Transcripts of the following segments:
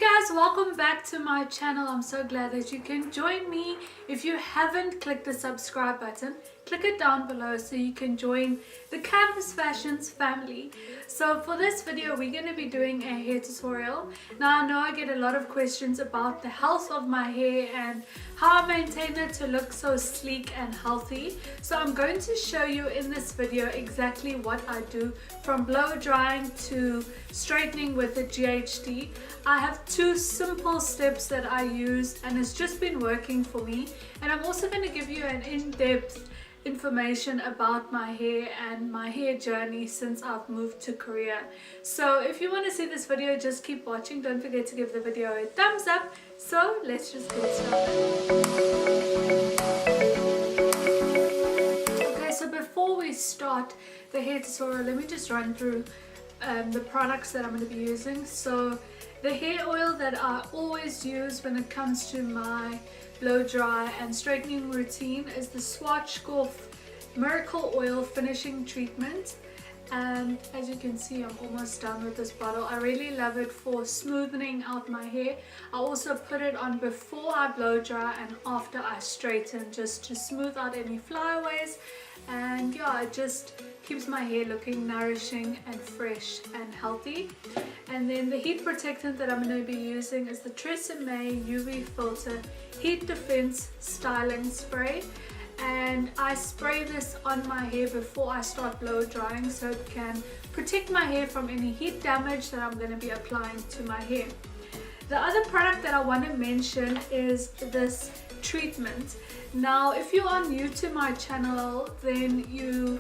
guys, welcome back to my channel. I'm so glad that you can join me. If you haven't clicked the subscribe button, click it down below so you can join the Canvas Fashions family. So for this video we're going to be doing a hair tutorial. Now I know I get a lot of questions about the health of my hair and how I maintain it to look so sleek and healthy. So I'm going to show you in this video exactly what I do from blow drying to straightening with the GHD. I have two simple steps that I use and it's just been working for me, and I'm also going to give you an in-depth information about my hair and my hair journey since I've moved to Korea. So if you want to see this video, just keep watching. Don't forget to give the video a thumbs up. So let's just get started. Okay, so before we start the hair tutorial, let me just run through the products that I'm going to be using. So the hair oil that I always use when it comes to my blow dry and straightening routine is the Schwarzkopf Miracle Oil Finishing Treatment. And as you can see, I'm almost done with this bottle. I really love it for smoothing out my hair. I also put it on before I blow dry and after I straighten, just to smooth out any flyaways. And yeah, it just keeps my hair looking nourishing and fresh and healthy. And then the heat protectant that I'm going to be using is the Tresemme UV Filter Heat Defense Styling Spray. And I spray this on my hair before I start blow drying so it can protect my hair from any heat damage that I'm going to be applying to my hair. The other product that I want to mention is this treatment. Now if you are new to my channel, then you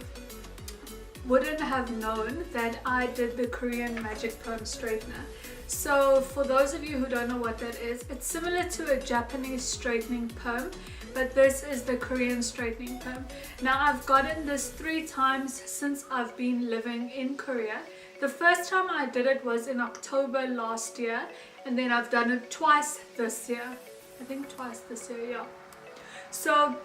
wouldn't have known that I did the Korean Magic Perm Straightener. So for those of you who don't know what that is, it's similar to a Japanese straightening perm, but this is the Korean straightening perm. Now I've gotten this 3 times since I've been living in Korea. The first time I did it was in October last year, and then I've done it twice this year. I think twice this year, yeah. So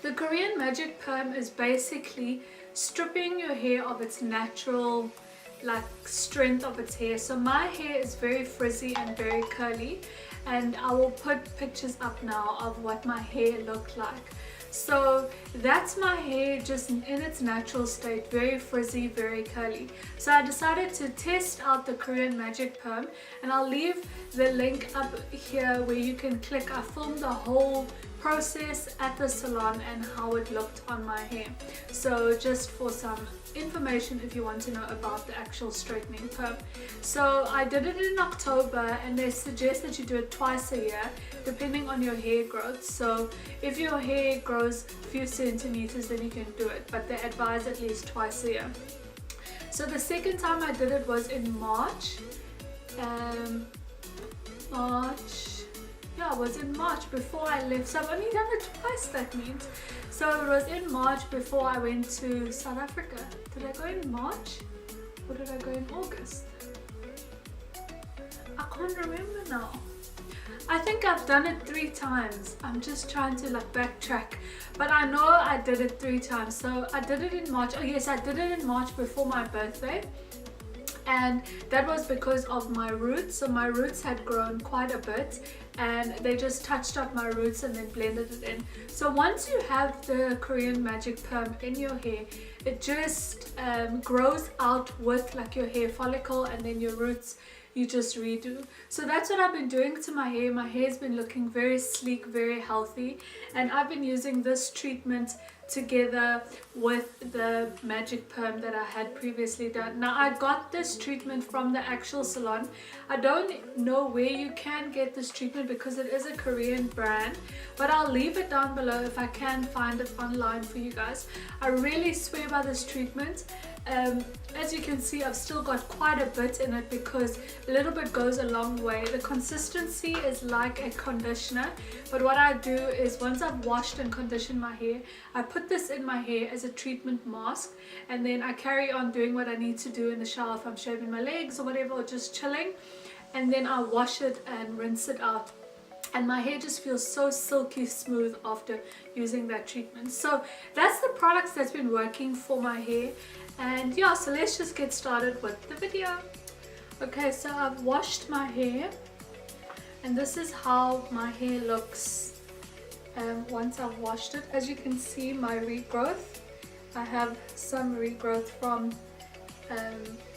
the Korean Magic Perm is basically stripping your hair of its natural strength of its hair. So my hair is very frizzy and very curly, and I will put pictures up now of what my hair looked like. So that's my hair just in its natural state, very frizzy, very curly. So I decided to test out the Korean Magic Perm, and I'll leave the link up here where you can click. I filmed the whole process at the salon and how it looked on my hair. So just for some information if you want to know about the actual straightening perm. So I did it in October, and they suggest that you do it twice a year depending on your hair growth. So if your hair grows a few centimeters, then you can do it, but they advise at least twice a year. So the second time I did it was in March. Yeah, it was in March before I left. So I've only done it twice, that means. So it was in March before I went to South Africa. Did I go in March or did I go in August? I can't remember now. I think I've done it 3 times. I'm just trying to backtrack, but I know I did it 3 times. So I did it in March. Oh yes, I did it in March before my birthday. And that was because of my roots. So my roots had grown quite a bit, and they just touched up my roots and then blended it in. So once you have the Korean Magic Perm in your hair, it just grows out with your hair follicle, and then your roots you just redo. So that's what I've been doing to my hair. My hair's been looking very sleek, very healthy, and I've been using this treatment together with the Magic Perm that I had previously done. Now I got this treatment from the actual salon. I don't know where you can get this treatment because it is a Korean brand, but I'll leave it down below if I can find it online for you guys. I really swear by this treatment. As you can see, I've still got quite a bit in it because a little bit goes a long way. The consistency is like a conditioner, but what I do is once I've washed and conditioned my hair, I put this in my hair as a treatment mask, and then I carry on doing what I need to do in the shower if I'm shaving my legs or whatever, or just chilling, and then I wash it and rinse it out. And my hair just feels so silky smooth after using that treatment. So that's the products that's been working for my hair. And yeah, so let's just get started with the video. Okay, so I've washed my hair and this is how my hair looks once I've washed it. As you can see, my regrowth, I have some regrowth from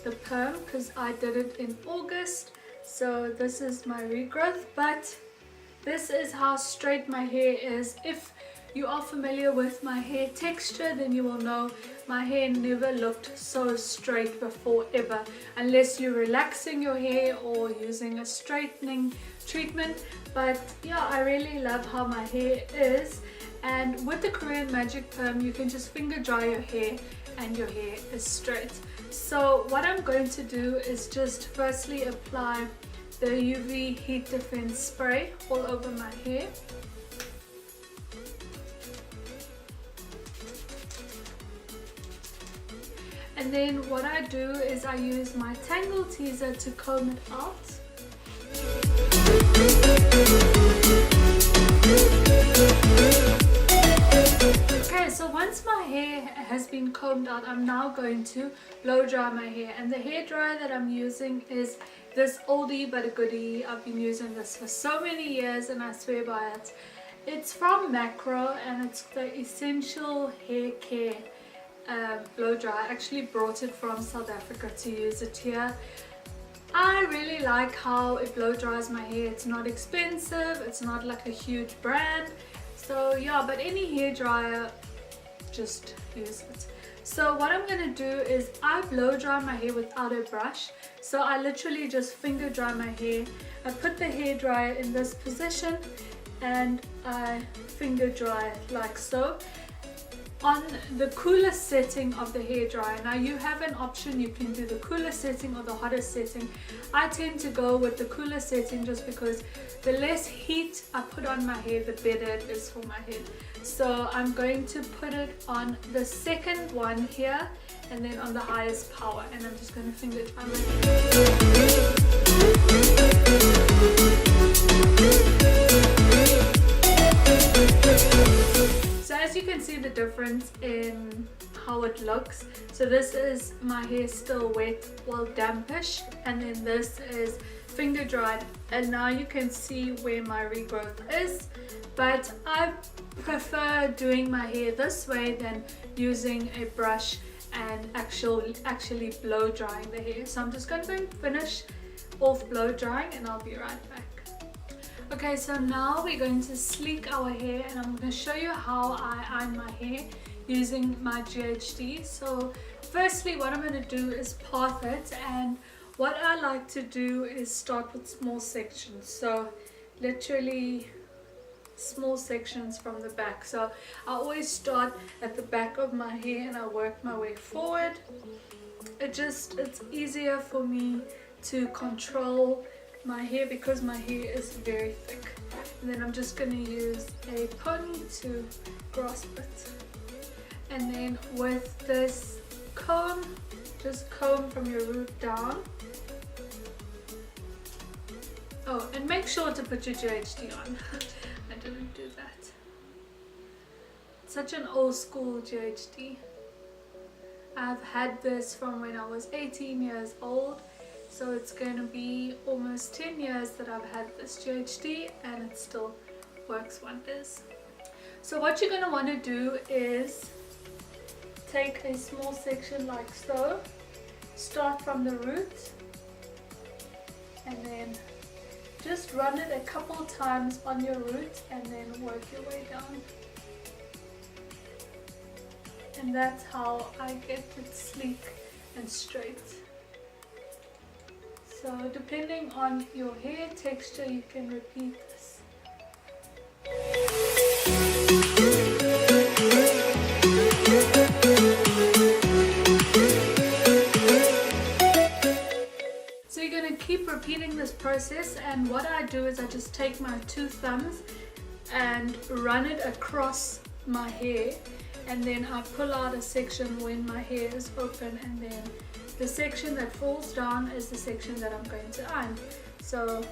the perm because I did it in August. So this is my regrowth, but this is how straight my hair is. If you are familiar with my hair texture, then you will know my hair never looked so straight before ever, unless you're relaxing your hair or using a straightening treatment. But yeah, I really love how my hair is, and with the Korean Magic Perm you can just finger dry your hair and your hair is straight. So what I'm going to do is just firstly apply the UV heat defense spray all over my hair. And then what I do is I use my Tangle Teaser to comb it out. Okay, so once my hair has been combed out, I'm now going to blow dry my hair. And the hair dryer that I'm using is this oldie but a goodie. I've been using this for so many years and I swear by it. It's from Macro and it's the Essential Hair Care blow dry. I actually brought it from South Africa to use it here. I really like how it blow dries my hair. It's not expensive, it's not like a huge brand. So yeah, but any hair dryer, just use it. So what I'm going to do is I blow dry my hair without a brush. So I literally just finger dry my hair. I put the hair dryer in this position and I finger dry it like so. On the coolest setting of the hair dryer. Now you have an option, you can do the coolest setting or the hottest setting. I tend to go with the coolest setting just because the less heat I put on my hair, the better it is for my head. So I'm going to put it on the second one here and then on the highest power, and I'm just going to finger dry my hair. So as you can see the difference in how it looks. So this is my hair still wet, well dampish, and then this is finger dried, and now you can see where my regrowth is. But I prefer doing my hair this way than using a brush and actually blow drying the hair. So I'm just going to go and finish off blow drying and I'll be right back. Okay, so now we're going to sleek our hair and I'm going to show you how I iron my hair using my GHD. So firstly what I'm going to do is part it, and what I like to do is start with small sections. So literally small sections from the back. So I always start at the back of my hair and I work my way forward. It's easier for me to control my hair because my hair is very thick. And then I'm just going to use a pony to grasp it. And then with this comb, just comb from your root down. Oh, and make sure to put your GHD on. I didn't do that. Such an old school GHD. I've had this from when I was 18 years old. So it's going to be almost 10 years that I've had this GHD and it still works wonders. So what you're going to want to do is take a small section like so, start from the root and then just run it a couple times on your root and then work your way down. And that's how I get it sleek and straight. So depending on your hair texture, you can repeat this. So you're going to keep repeating this process, and what I do is I just take my two thumbs and run it across my hair, and then I pull out a section when my hair is open, and then the section that falls down is the section that I'm going to iron. So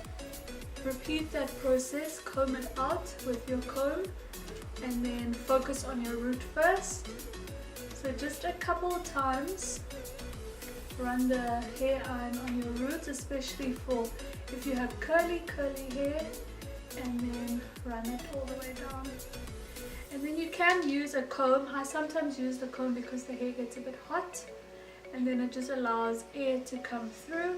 repeat that process, comb it out with your comb and then focus on your root first. So just a couple of times run the hair iron on your roots, especially for if you have curly hair, and then run it all the way down. And then you can use a comb. I sometimes use the comb because the hair gets a bit hot, and then it just allows air to come through.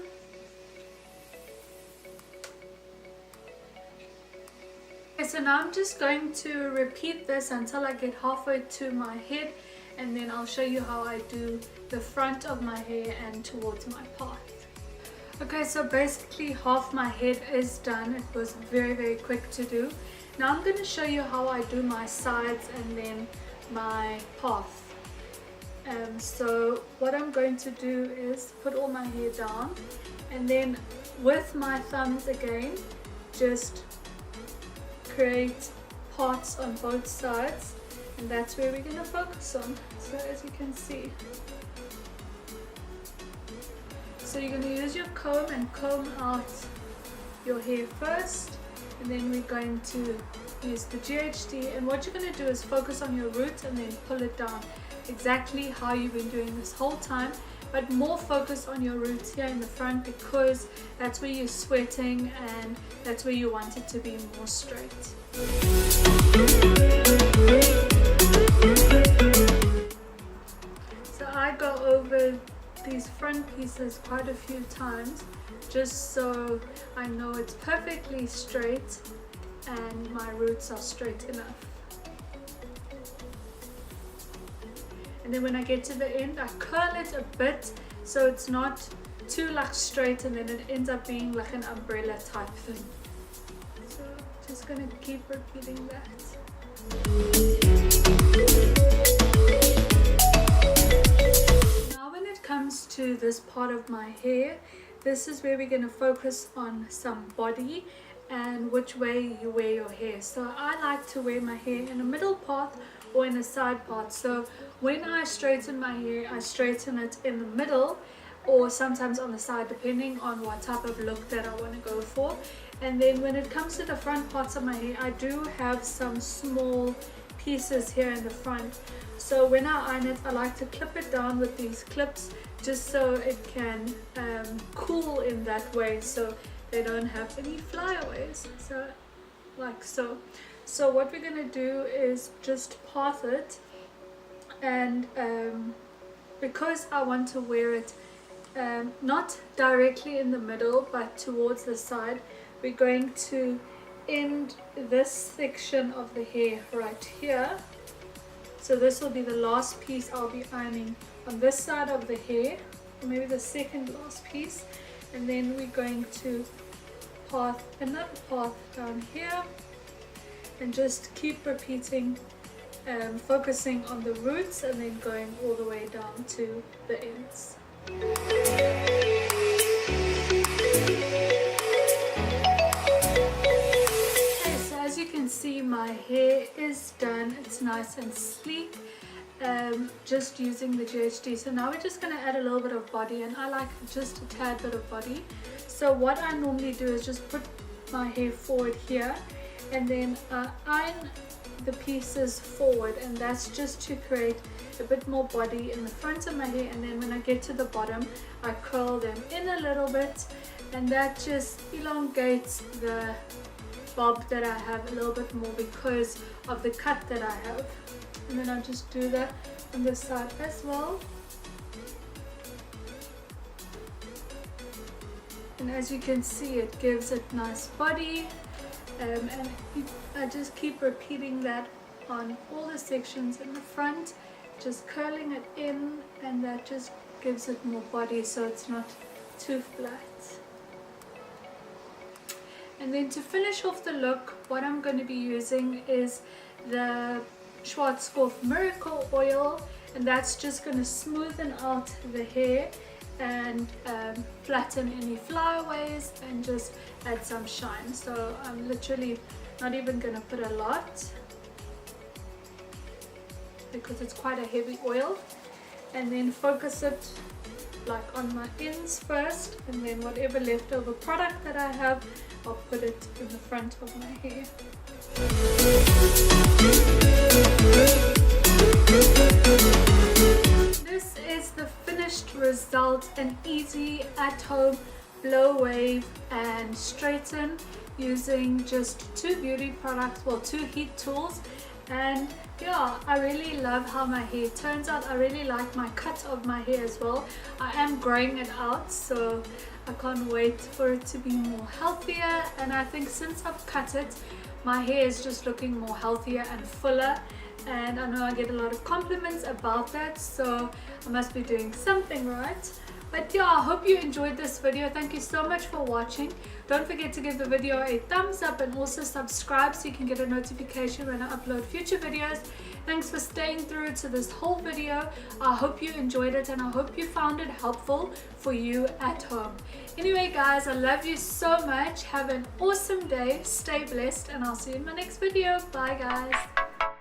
Okay, so now I'm just going to repeat this until I get halfway to my head, and then I'll show you how I do the front of my hair and towards my path. Okay, so basically half my head is done. It was very quick to do. Now I'm going to show you how I do my sides and then my path. So what I'm going to do is put all my hair down, and then with my thumbs again just create parts on both sides, and that's where we're going to focus on. So as you can see, so you're going to use your comb and comb out your hair first, and then we're going to use the GHD, and what you're going to do is focus on your roots and then pull it down, exactly how you've been doing this whole time, but more focus on your roots here in the front, because that's where you're sweating and that's where you want it to be more straight. So I go over these front pieces quite a few times just so I know it's perfectly straight and my roots are straight enough. And then when I get to the end, I curl it a bit so it's not too like straight, and then it ends up being like an umbrella type thing. So just gonna keep repeating that. Comes to this part of my hair, this is where we're going to focus on some body and which way you wear your hair. So I like to wear my hair in a middle part or in a side part. So when I straighten my hair, I straighten it in the middle or sometimes on the side, depending on what type of look that I want to go for. And then when it comes to the front parts of my hair, I do have some small pieces here in the front. So when I iron it, I like to clip it down with these clips just so it can cool in that way, so they don't have any flyaways. So like so. So what we're going to do is just path it, and because I want to wear it not directly in the middle but towards the side, we're going to end this section of the hair right here. So this will be the last piece I'll be ironing on this side of the hair, or maybe the second last piece, and then we're going to path another path down here and just keep repeating, focusing on the roots and then going all the way down to the ends. As you can see, my hair is done. It's nice and sleek, just using the GHD. So now we're just going to add a little bit of body, and I like just a tad bit of body. So what I normally do is just put my hair forward here, and then iron the pieces forward, and that's just to create a bit more body in the front of my hair. And then when I get to the bottom, I curl them in a little bit, and that just elongates the bob that I have a little bit more because of the cut that I have. And then I'll just do that on this side as well. And as you can see, it gives it nice body, and I just keep repeating that on all the sections in the front, just curling it in, and that just gives it more body so it's not too flat. And then to finish off the look, what I'm going to be using is the Schwarzkopf Miracle Oil, and that's just going to smoothen out the hair and flatten any flyaways and just add some shine. So I'm literally not even going to put a lot because it's quite a heavy oil, and then focus it like on my ends first, and then whatever leftover product that I have, I'll put it in the front of my hair. This is the finished result, an easy at home blow, wave and straighten using just 2 beauty products, well 2 heat tools. And yeah, I really love how my hair turns out. I really like my cut of my hair as well. I am growing it out, so I can't wait for it to be more healthier. And I think since I've cut it, my hair is just looking more healthier and fuller, and I know I get a lot of compliments about that, so I must be doing something right. But yeah, I hope you enjoyed this video. Thank you so much for watching. Don't forget to give the video a thumbs up and also subscribe so you can get a notification when I upload future videos. Thanks for staying through to this whole video. I hope you enjoyed it and I hope you found it helpful for you at home. Anyway guys, I love you so much. Have an awesome day. Stay blessed and I'll see you in my next video. Bye guys.